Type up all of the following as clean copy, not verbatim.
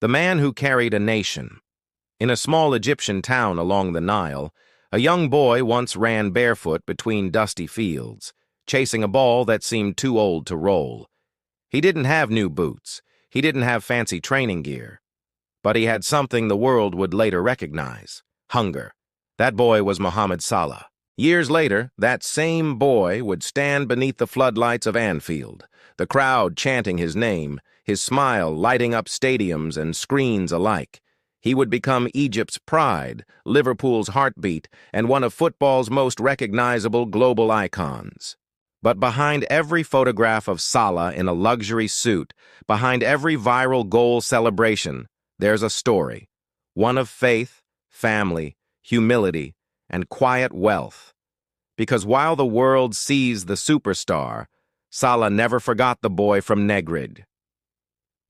The man who carried a nation. In a small Egyptian town along the Nile, a young boy once ran barefoot between dusty fields, chasing a ball that seemed too old to roll. He didn't have new boots. He didn't have fancy training gear. But he had something the world would later recognize: hunger. That boy was Mohamed Salah. Years later, that same boy would stand beneath the floodlights of Anfield, the crowd chanting his name, his smile lighting up stadiums and screens alike. He would become Egypt's pride, Liverpool's heartbeat, and one of football's most recognizable global icons. But behind every photograph of Salah in a luxury suit, behind every viral goal celebration, there's a story, one of faith, family, humility, and quiet wealth. Because while the world sees the superstar, Salah never forgot the boy from Nagrig.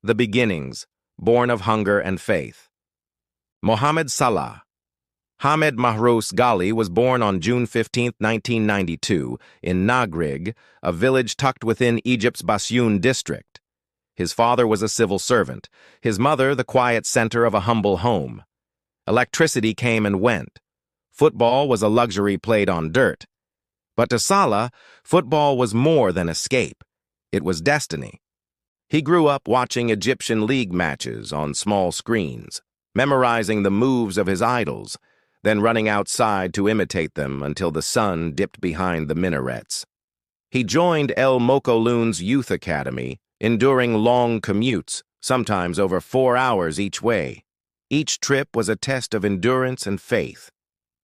The beginnings, born of hunger and faith. Mohamed Salah. Hamed Mahrous Ghali was born on June 15, 1992, in Nagrig, a village tucked within Egypt's Basyoun district. His father was a civil servant, his mother the quiet center of a humble home. Electricity came and went. Football was a luxury played on dirt. But to Salah, football was more than escape. It was destiny. He grew up watching Egyptian league matches on small screens, memorizing the moves of his idols, then running outside to imitate them until the sun dipped behind the minarets. He joined El Mokoloun's youth academy, enduring long commutes, sometimes over 4 hours each way. Each trip was a test of endurance and faith.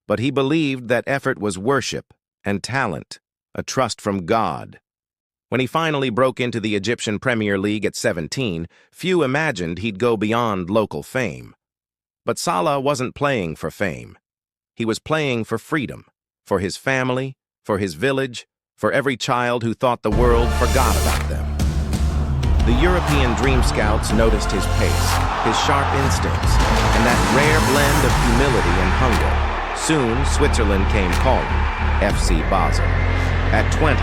But he believed that effort was worship and talent, a trust from God. When he finally broke into the Egyptian Premier League at 17, few imagined he'd go beyond local fame. But Salah wasn't playing for fame. He was playing for freedom, for his family, for his village, for every child who thought the world forgot about them. The European Dream Scouts noticed his pace, his sharp instincts, and that rare blend of humility and hunger. Soon, Switzerland came calling, FC Basel. At 20,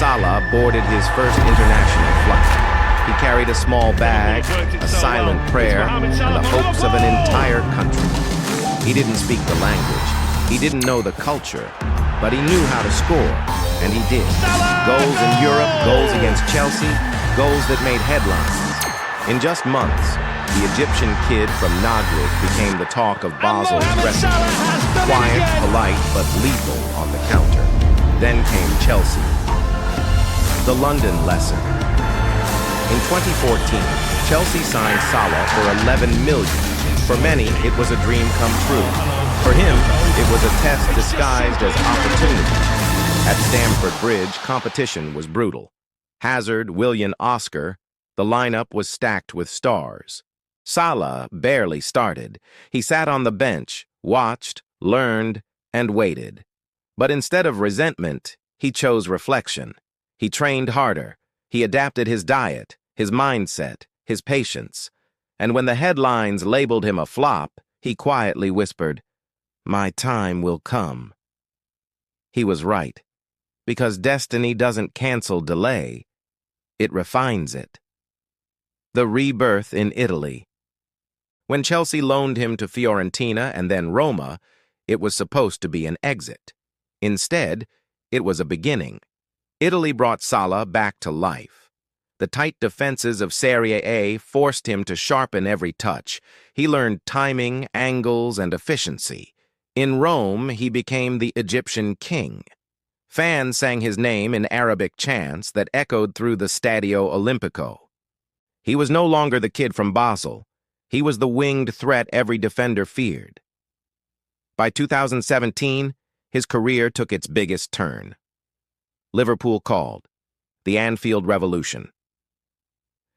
Salah boarded his first international flight. He carried a small bag, a silent prayer, and the hopes of an entire country. He didn't speak the language, he didn't know the culture, but he knew how to score, and he did. Goals in Europe, goals against Chelsea, goals that made headlines. In just months, the Egyptian kid from Nagrig became the talk of Basel's dressing room. Quiet, polite, but lethal on the counter. Then came Chelsea. The London lesson. In 2014, Chelsea signed Salah for $11 million. For many, it was a dream come true. For him, it was a test disguised as opportunity. At Stamford Bridge, competition was brutal. Hazard, Willian, Oscar, the lineup was stacked with stars. Salah barely started. He sat on the bench, watched, learned, and waited. But instead of resentment, he chose reflection. He trained harder. He adapted his diet, his mindset, his patience. And when the headlines labeled him a flop, he quietly whispered, "My time will come." He was right, because destiny doesn't cancel delay. It refines it. The rebirth in Italy. When Chelsea loaned him to Fiorentina and then Roma, it was supposed to be an exit. Instead, it was a beginning. Italy brought Salah back to life. The tight defenses of Serie A forced him to sharpen every touch. He learned timing, angles, and efficiency. In Rome, he became the Egyptian king. Fans sang his name in Arabic chants that echoed through the Stadio Olimpico. He was no longer the kid from Basel. He was the winged threat every defender feared. By 2017, his career took its biggest turn. Liverpool called. The Anfield Revolution.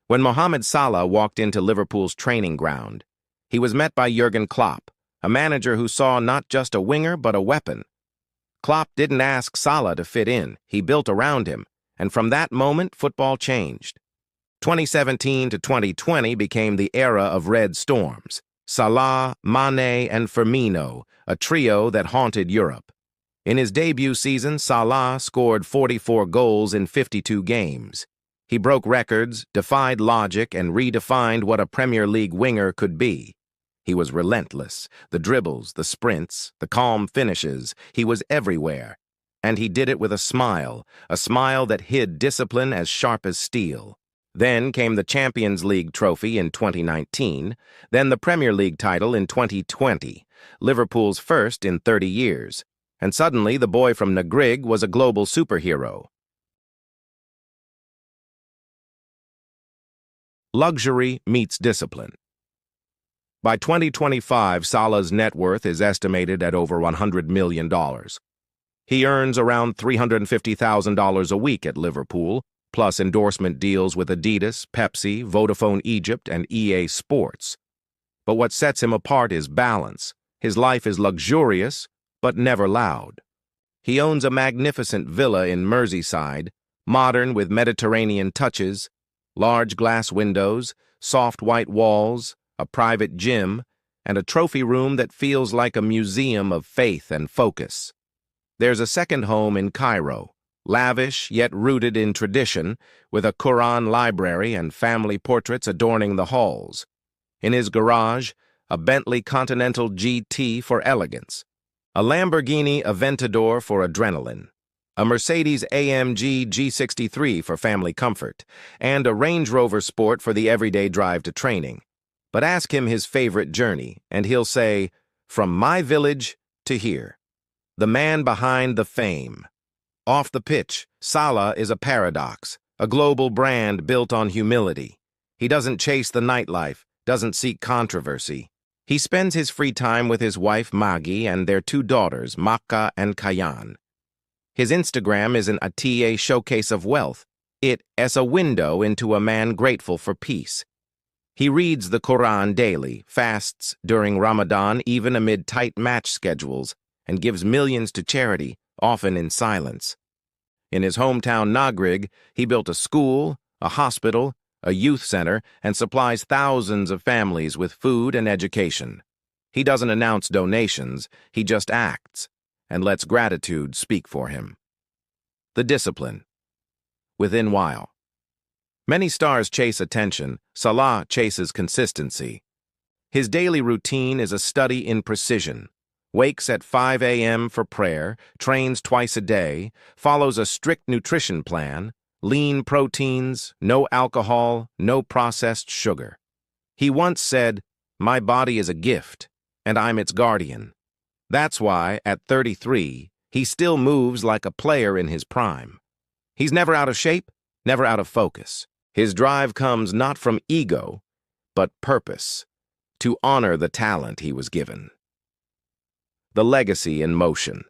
When Mohamed Salah walked into Liverpool's training ground, he was met by Jurgen Klopp, a manager who saw not just a winger but a weapon. Klopp didn't ask Salah to fit in, he built around him, and from that moment, football changed. 2017 to 2020 became the era of red storms. Salah, Mane, and Firmino, a trio that haunted Europe. In his debut season, Salah scored 44 goals in 52 games. He broke records, defied logic, and redefined what a Premier League winger could be. He was relentless. The dribbles, the sprints, the calm finishes. He was everywhere. And he did it with a smile that hid discipline as sharp as steel. Then came the Champions League trophy in 2019, then the Premier League title in 2020, Liverpool's first in 30 years. And suddenly the boy from Nagrig was a global superhero. Luxury meets discipline. By 2025, Salah's net worth is estimated at over $100 million. He earns around $350,000 a week at Liverpool, plus endorsement deals with Adidas, Pepsi, Vodafone Egypt, and EA Sports. But what sets him apart is balance. His life is luxurious, but never loud. He owns a magnificent villa in Merseyside, modern with Mediterranean touches, large glass windows, soft white walls, a private gym, and a trophy room that feels like a museum of faith and focus. There's a second home in Cairo, lavish yet rooted in tradition, with a Quran library and family portraits adorning the halls. In his garage, a Bentley Continental GT for elegance, a Lamborghini Aventador for adrenaline, a Mercedes AMG G63 for family comfort, and a Range Rover Sport for the everyday drive to training. But ask him his favorite journey, and he'll say, "From my village to here." The man behind the fame. Off the pitch, Salah is a paradox, a global brand built on humility. He doesn't chase the nightlife, doesn't seek controversy. He spends his free time with his wife Maggie and their two daughters, Makka and Kayan. His Instagram isn't a showcase of wealth. It is a window into a man grateful for peace. He reads the Quran daily, fasts during Ramadan even amid tight match schedules, and gives millions to charity, often in silence. In his hometown Nagrig, he built a school, a hospital, a youth center, and supplies thousands of families with food and education. He doesn't announce donations, he just acts, and lets gratitude speak for him. The discipline. Within while. Many stars chase attention, Salah chases consistency. His daily routine is a study in precision. Wakes at 5 a.m. for prayer, trains twice a day, follows a strict nutrition plan, lean proteins, no alcohol, no processed sugar. He once said, "My body is a gift, and I'm its guardian." That's why, at 33, he still moves like a player in his prime. He's never out of shape, never out of focus. His drive comes not from ego, but purpose, to honor the talent he was given. The legacy in motion.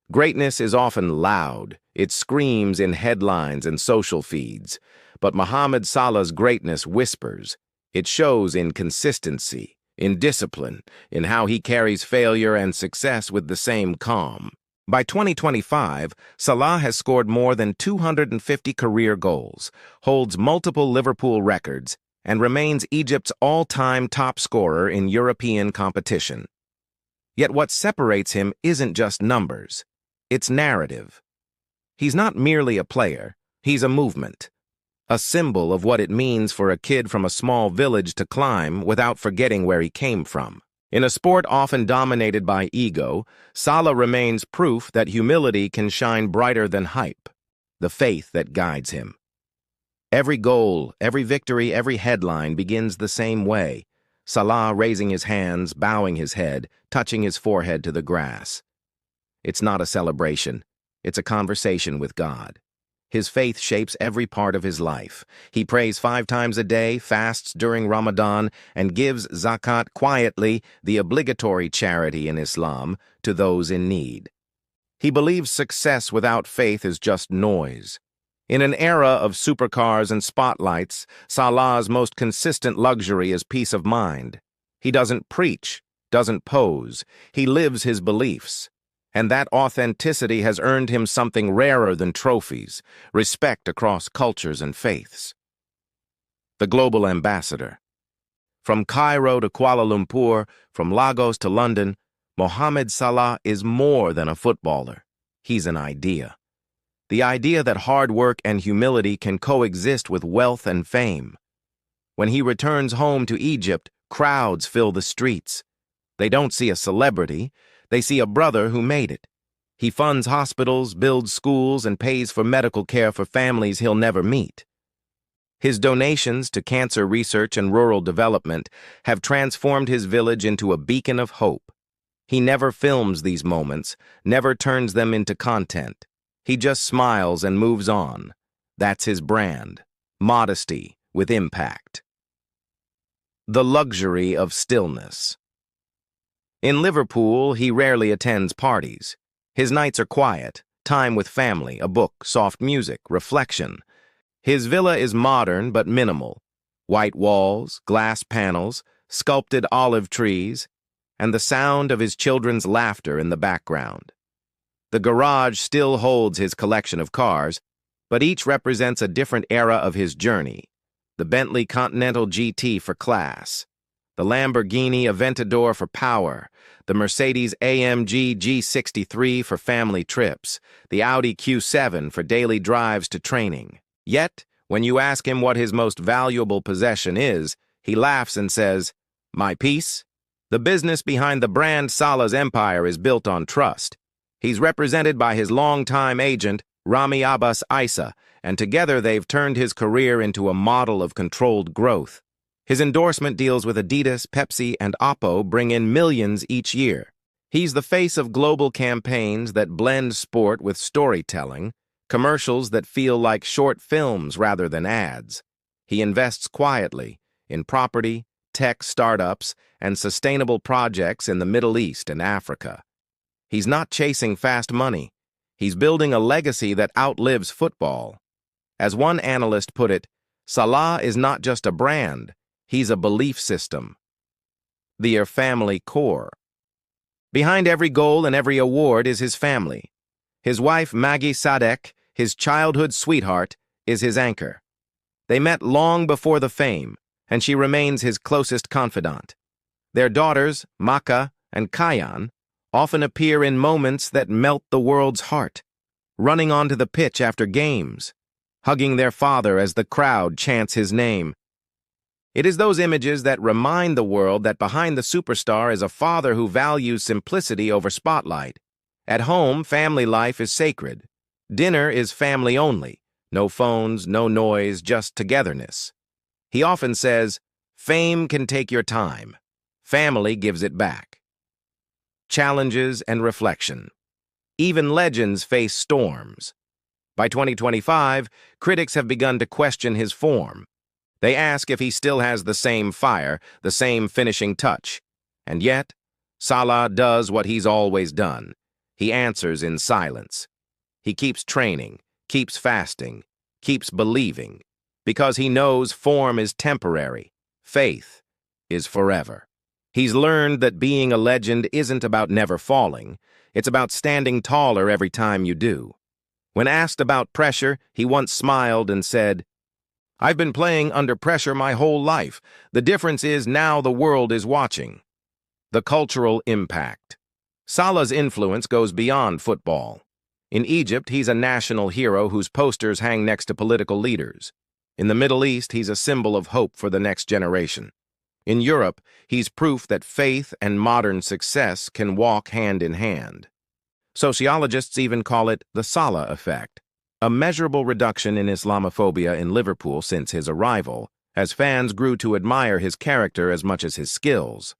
Greatness is often loud. It screams in headlines and social feeds. But Mohamed Salah's greatness whispers. It shows in consistency, in discipline, in how he carries failure and success with the same calm. By 2025, Salah has scored more than 250 career goals, holds multiple Liverpool records, and remains Egypt's all-time top scorer in European competition. Yet what separates him isn't just numbers. It's narrative. He's not merely a player, he's a movement. A symbol of what it means for a kid from a small village to climb without forgetting where he came from. In a sport often dominated by ego, Salah remains proof that humility can shine brighter than hype, the faith that guides him. Every goal, every victory, every headline begins the same way. Salah raising his hands, bowing his head, touching his forehead to the grass. It's not a celebration. It's a conversation with God. His faith shapes every part of his life. He prays 5 times a day, fasts during Ramadan, and gives zakat quietly, the obligatory charity in Islam, to those in need. He believes success without faith is just noise. In an era of supercars and spotlights, Salah's most consistent luxury is peace of mind. He doesn't preach, doesn't pose. He lives his beliefs. And that authenticity has earned him something rarer than trophies, respect across cultures and faiths. The global ambassador. From Cairo to Kuala Lumpur, from Lagos to London, Mohamed Salah is more than a footballer. He's an idea. The idea that hard work and humility can coexist with wealth and fame. When he returns home to Egypt, crowds fill the streets. They don't see a celebrity, they see a brother who made it. He funds hospitals, builds schools, and pays for medical care for families he'll never meet. His donations to cancer research and rural development have transformed his village into a beacon of hope. He never films these moments, never turns them into content. He just smiles and moves on. That's his brand. Modesty with impact. The luxury of stillness. In Liverpool, he rarely attends parties. His nights are quiet, time with family, a book, soft music, reflection. His villa is modern but minimal. White walls, glass panels, sculpted olive trees, and the sound of his children's laughter in the background. The garage still holds his collection of cars, but each represents a different era of his journey. The Bentley Continental GT for class, the Lamborghini Aventador for power, the Mercedes AMG G63 for family trips, the Audi Q7 for daily drives to training. Yet, when you ask him what his most valuable possession is, he laughs and says, "My peace." The business behind the brand Salah's empire is built on trust. He's represented by his longtime agent, Rami Abbas Isa, and together they've turned his career into a model of controlled growth. His endorsement deals with Adidas, Pepsi, and Oppo bring in millions each year. He's the face of global campaigns that blend sport with storytelling, commercials that feel like short films rather than ads. He invests quietly in property, tech startups, and sustainable projects in the Middle East and Africa. He's not chasing fast money. He's building a legacy that outlives football. As one analyst put it, Salah is not just a brand, he's a belief system. The family core. Behind every goal and every award is his family. His wife, Maggie Sadek, his childhood sweetheart, is his anchor. They met long before the fame, and she remains his closest confidant. Their daughters, Maka and Kayan, often appear in moments that melt the world's heart, running onto the pitch after games, hugging their father as the crowd chants his name. It is those images that remind the world that behind the superstar is a father who values simplicity over spotlight. At home, family life is sacred. Dinner is family only. No phones, no noise, just togetherness. He often says, "Fame can take your time. Family gives it back." Challenges and reflection. Even legends face storms. By 2025, critics have begun to question his form. They ask if he still has the same fire, the same finishing touch. And yet, Salah does what he's always done. He answers in silence. He keeps training, keeps fasting, keeps believing, because he knows form is temporary, faith is forever. He's learned that being a legend isn't about never falling, it's about standing taller every time you do. When asked about pressure, he once smiled and said, "I've been playing under pressure my whole life. The difference is now the world is watching." The cultural impact. Salah's influence goes beyond football. In Egypt, he's a national hero whose posters hang next to political leaders. In the Middle East, he's a symbol of hope for the next generation. In Europe, he's proof that faith and modern success can walk hand in hand. Sociologists even call it the Salah effect, a measurable reduction in Islamophobia in Liverpool since his arrival, as fans grew to admire his character as much as his skills.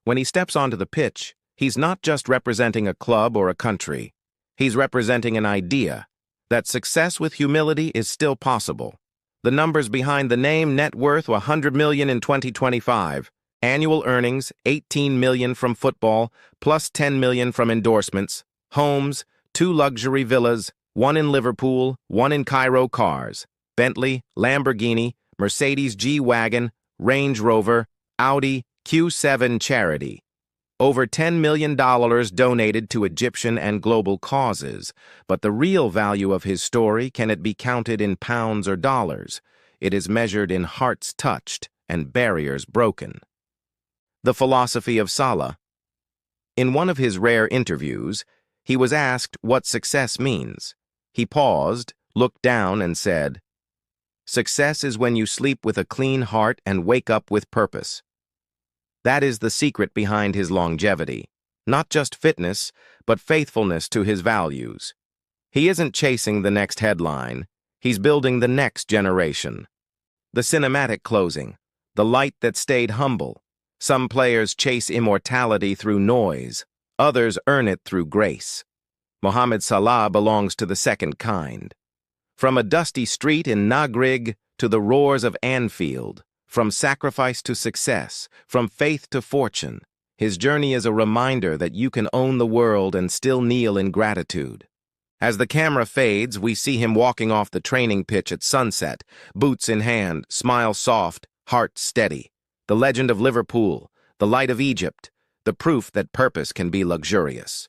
When he steps onto the pitch, he's not just representing a club or a country. He's representing an idea that success with humility is still possible. The numbers behind the name: net worth $100 million in 2025, annual earnings $18 million from football, plus $10 million from endorsements, homes, 2 luxury villas, 1 in Liverpool, 1 in Cairo cars, Bentley, Lamborghini, Mercedes G-Wagon, Range Rover, Audi Q7 charity. Over $10 million donated to Egyptian and global causes, but the real value of his story, can it be counted in pounds or dollars? It is measured in hearts touched and barriers broken. The philosophy of Salah. In one of his rare interviews, he was asked what success means. He paused, looked down, and said, "Success is when you sleep with a clean heart and wake up with purpose." That is the secret behind his longevity. Not just fitness, but faithfulness to his values. He isn't chasing the next headline. He's building the next generation. The cinematic closing, the light that stayed humble. Some players chase immortality through noise. Others earn it through grace. Mohamed Salah belongs to the second kind. From a dusty street in Nagrig to the roars of Anfield, from sacrifice to success, from faith to fortune, his journey is a reminder that you can own the world and still kneel in gratitude. As the camera fades, we see him walking off the training pitch at sunset, boots in hand, smile soft, heart steady. The legend of Liverpool, the light of Egypt, the proof that purpose can be luxurious.